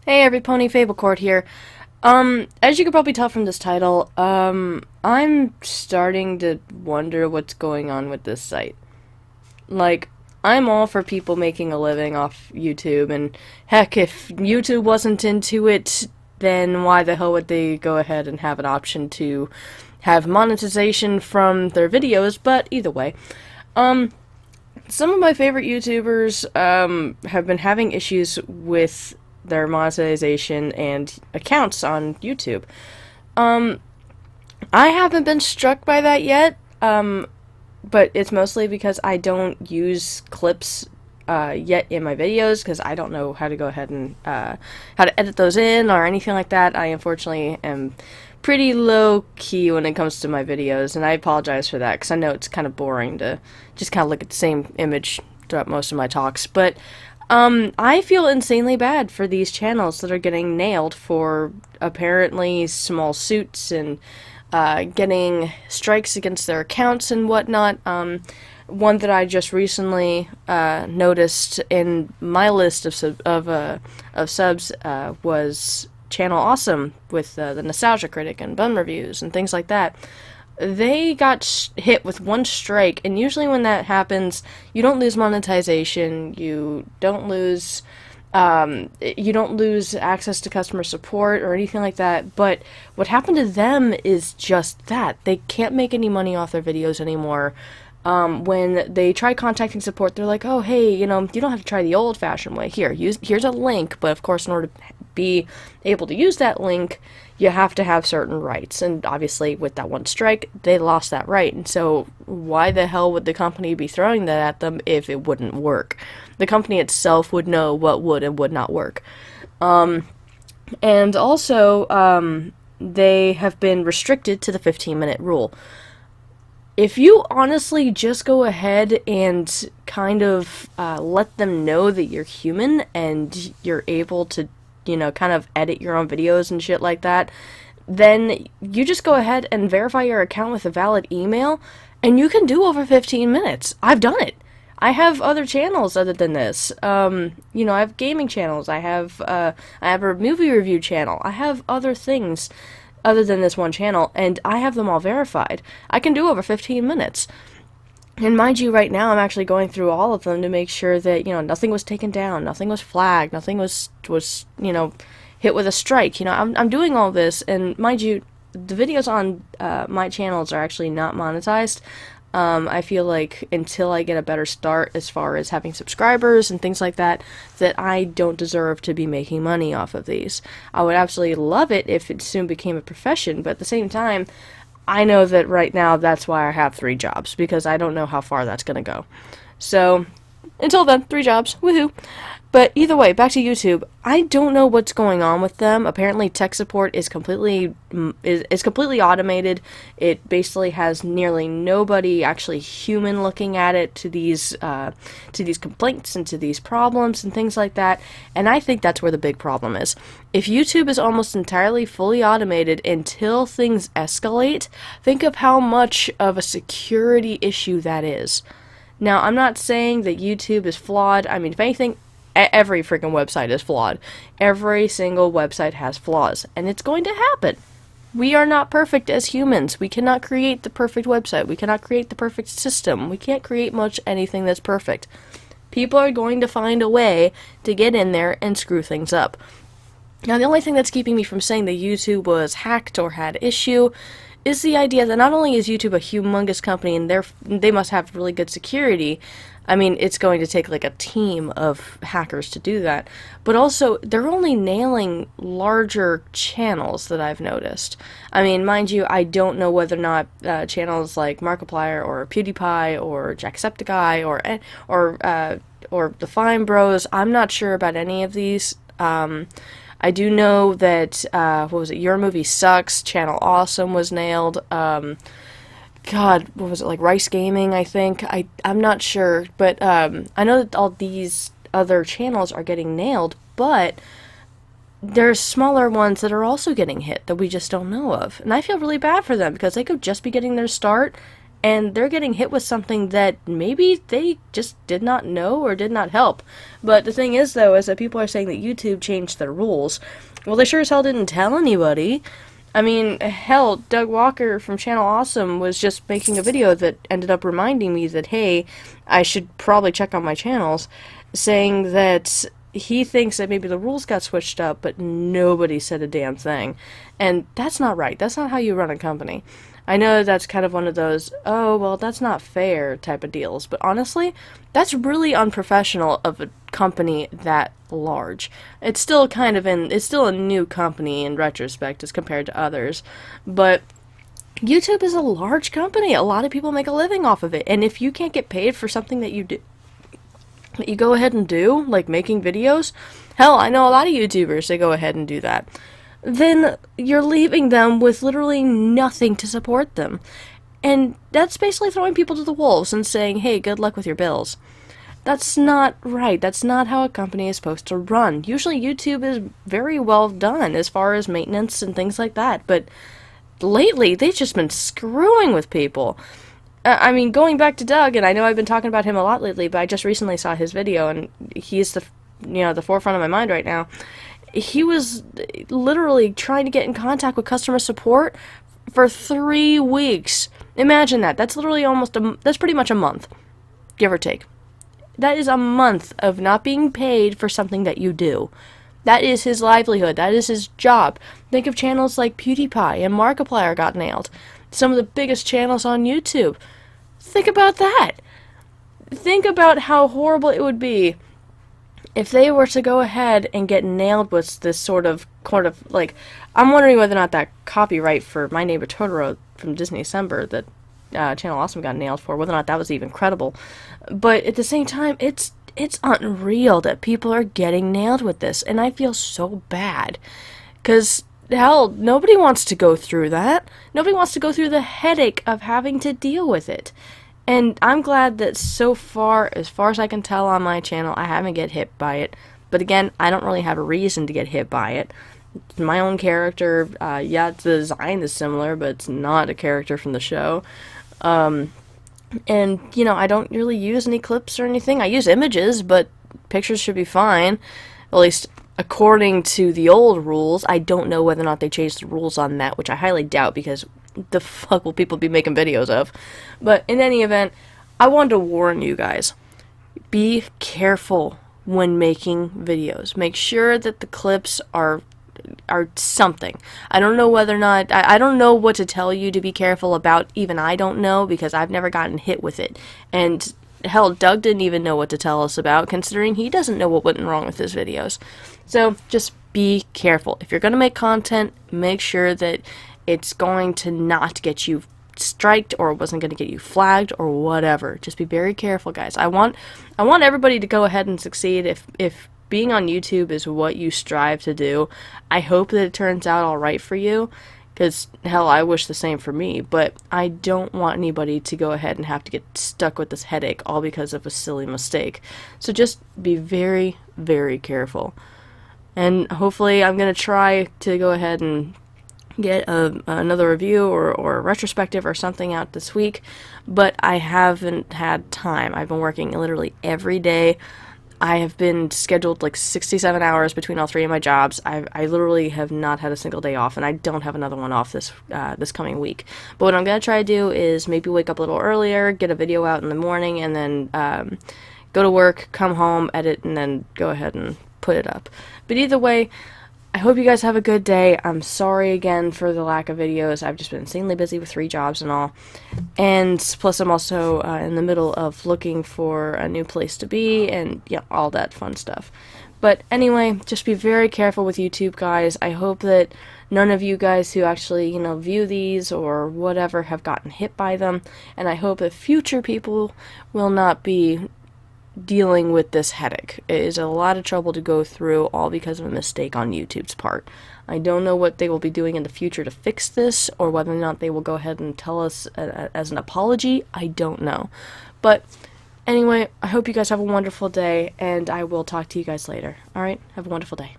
Hey, every pony Fable Court here. As you can probably tell from this title, I'm starting to wonder what's going on with this site. Like, I'm all for people making a living off YouTube, and heck, if YouTube wasn't into it, then why the hell would they go ahead and have an option to have monetization from their videos? But either way, um, some of my favorite YouTubers have been having issues with their monetization and accounts on YouTube. Um, I haven't been struck by that yet, but it's mostly because I don't use clips yet in my videos because I don't know how to go ahead and how to edit those in or anything like that. I unfortunately am pretty low key when it comes to my videos, and I apologize for that because I know it's kind of boring to just kind of look at the same image throughout most of my talks. But I feel insanely bad for these channels that are getting nailed for apparently small suits and getting strikes against their accounts and whatnot. One that I just recently noticed in my list of subs was Channel Awesome with the Nostalgia Critic and Bun Reviews and things like that. They got hit with one strike, and usually when that happens, you don't lose monetization, you don't lose access to customer support or anything like that. But what happened to them is just that they can't make any money off their videos anymore. When they try contacting support, they're like, "Oh, hey, you don't have to try the old-fashioned way. Here's a link, but of course, in order to be able to use that link, you have to have certain rights." And obviously, with that one strike, they lost that right. And so, why the hell would the company be throwing that at them if it wouldn't work? The company itself would know what would and would not work. And also, they have been restricted to the 15-minute rule. If you honestly just go ahead and kind of let them know that you're human and you're able to, kind of edit your own videos and shit like that, then you just go ahead and verify your account with a valid email, and you can do over 15 minutes. I've done it. I have other channels other than this. I have gaming channels. I have a movie review channel. I have other things other than this one channel, and I have them all verified. I can do over 15 minutes. And mind you, right now I'm actually going through all of them to make sure that, nothing was taken down, nothing was flagged, nothing was hit with a strike. I'm doing all this, and mind you, the videos on my channels are actually not monetized. I feel like until I get a better start as far as having subscribers and things like that, that I don't deserve to be making money off of these. I would absolutely love it if it soon became a profession, but at the same time, I know that right now that's why I have 3 jobs, because I don't know how far that's going to go. So, until then, 3 jobs, woohoo. But either way, back to YouTube. I don't know what's going on with them. Apparently, tech support is completely automated. It basically has nearly nobody actually human looking at it to these complaints and to these problems and things like that. And I think that's where the big problem is. If YouTube is almost entirely fully automated until things escalate, think of how much of a security issue that is. Now, I'm not saying that YouTube is flawed. I mean, if anything, every freaking website is flawed. Every single website has flaws, and it's going to happen. We are not perfect as humans. We cannot create the perfect website. We cannot create the perfect system. We can't create much anything that's perfect. People are going to find a way to get in there and screw things up. Now, the only thing that's keeping me from saying that YouTube was hacked or had issue is the idea that not only is YouTube a humongous company and they must have really good security. I mean, it's going to take like a team of hackers to do that. But also, they're only nailing larger channels that I've noticed. I mean, mind you, I don't know whether or not channels like Markiplier or PewDiePie or Jacksepticeye or the Fine Bros, I'm not sure about any of these. I do know that, Your Movie Sucks, Channel Awesome was nailed. God, what was it, like Rice Gaming, I think? I'm not sure, but I know that all these other channels are getting nailed, but there's smaller ones that are also getting hit that we just don't know of. And I feel really bad for them because they could just be getting their start, and they're getting hit with something that maybe they just did not know or did not help. But the thing is, though, is that people are saying that YouTube changed their rules. Well, they sure as hell didn't tell anybody. I mean, hell, Doug Walker from Channel Awesome was just making a video that ended up reminding me that, hey, I should probably check on my channels, saying that he thinks that maybe the rules got switched up, but nobody said a damn thing. And that's not right. That's not how you run a company. I know that's kind of one of those, oh, well, that's not fair type of deals, but honestly, that's really unprofessional of a company that large. It's still it's still a new company in retrospect as compared to others, but YouTube is a large company. A lot of people make a living off of it, and if you can't get paid for something that you do, that you go ahead and do, like making videos, hell, I know a lot of YouTubers, they go ahead and do that, then you're leaving them with literally nothing to support them. And that's basically throwing people to the wolves and saying, hey, good luck with your bills. That's not right. That's not how a company is supposed to run. Usually YouTube is very well done as far as maintenance and things like that, but lately they've just been screwing with people. I mean, going back to Doug, and I know I've been talking about him a lot lately, but I just recently saw his video, and he's the forefront of my mind right now. He was literally trying to get in contact with customer support for 3 weeks. Imagine that. That's literally that's pretty much a month, give or take. That is a month of not being paid for something that you do. That is his livelihood. That is his job. Think of channels like PewDiePie and Markiplier got nailed. Some of the biggest channels on YouTube. Think about that. Think about how horrible it would be if they were to go ahead and get nailed with this sort of like, I'm wondering whether or not that copyright for My Neighbor Totoro from Disney December that Channel Awesome got nailed for, whether or not that was even credible. But at the same time, it's unreal that people are getting nailed with this, and I feel so bad. Because, hell, nobody wants to go through that. Nobody wants to go through the headache of having to deal with it. And I'm glad that so far as I can tell on my channel, I haven't get hit by it. But again, I don't really have a reason to get hit by it. My own character, yeah, the design is similar, but it's not a character from the show. And, you know, I don't really use any clips or anything. I use images, but pictures should be fine. At least according to the old rules. I don't know whether or not they changed the rules on that, which I highly doubt, because the fuck will people be making videos of? But in any event, I wanted to warn you guys. Be careful when making videos. Make sure that the clips are something. I don't know whether or not, I don't know what to tell you to be careful about. Even I don't know, because I've never gotten hit with it. And hell, Doug didn't even know what to tell us about, considering he doesn't know what went wrong with his videos. So just be careful. If you're going to make content, make sure that it's going to not get you striked, or wasn't going to get you flagged, or whatever. Just be very careful, guys. I want everybody to go ahead and succeed. If being on YouTube is what you strive to do, I hope that it turns out alright for you, because hell, I wish the same for me, but I don't want anybody to go ahead and have to get stuck with this headache all because of a silly mistake. So just be very, very careful. And hopefully I'm going to try to go ahead and get another review or a retrospective or something out this week, but I haven't had time. I've been working literally every day. I have been scheduled like 67 hours between all 3 of my jobs. I literally have not had a single day off, and I don't have another one off this coming week. But what I'm going to try to do is maybe wake up a little earlier, get a video out in the morning, and then go to work, come home, edit, and then go ahead and put it up. But either way, I hope you guys have a good day. I'm sorry again for the lack of videos. I've just been insanely busy with 3 jobs and all. And plus I'm also in the middle of looking for a new place to be and yeah, all that fun stuff. But anyway, just be very careful with YouTube, guys. I hope that none of you guys who actually, view these or whatever have gotten hit by them. And I hope that future people will not be dealing with this headache. It is a lot of trouble to go through, all because of a mistake on YouTube's part. I don't know what they will be doing in the future to fix this, or whether or not they will go ahead and tell us as an apology. I don't know. But anyway, I hope you guys have a wonderful day, and I will talk to you guys later. Alright? Have a wonderful day.